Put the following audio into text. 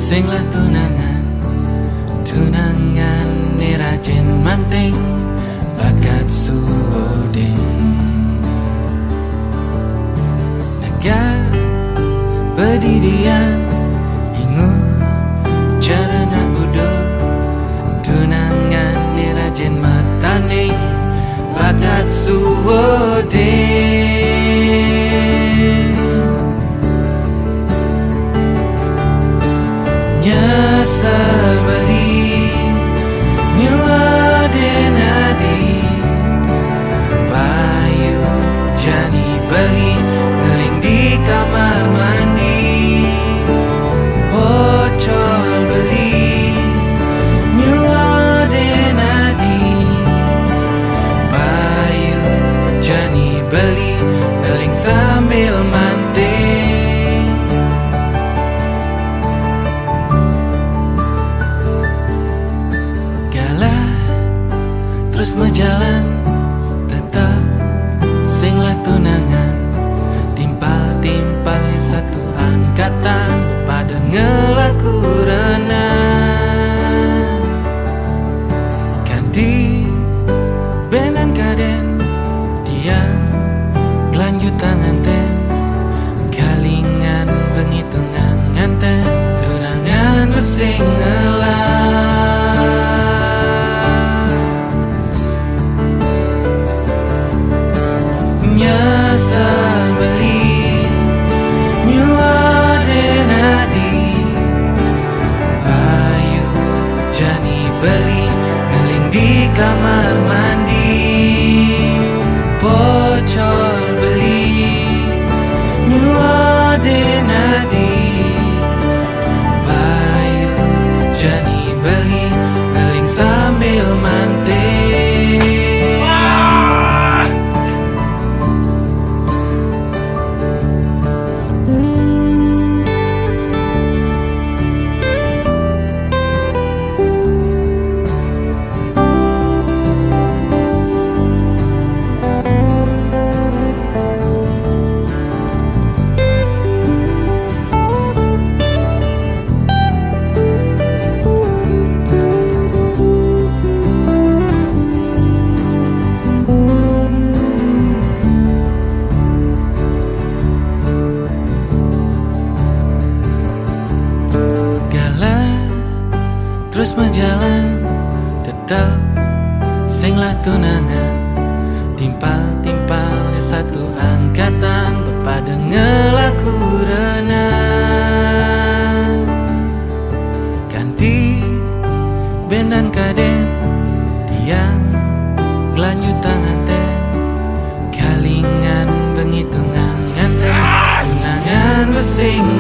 Singlah tunangan, tunangan ni rajin manting bakat suoding naga pedidian ingu cara nak budo tunangan ni rajin matanding bakat suoding nyesal beli nyuaden adi payu jani beli ngeling di kamar mandi bocor beli nyuaden adi payu jani beli ngeling sambil manting terus berjalan tetap singlah tunangan timpal-timpal di satu angkatan pada ngelaku renang ganti benan kaden diam lanjut tangan ten kalingan penghitungan nganten tunangan bersing ngelang nyesal beli nyuaden adi payu jani beli ngeling di kamar mandi bocor beli nyuaden adi payu jani beli ngeling sambil manting terus berjalan tetap singlah tunangan timpal-timpal di satu angkatan berpada ngelaku renang ganti benan kaden tiang lanjut tangan ten kalingan penghitungan nganten tunangan bersing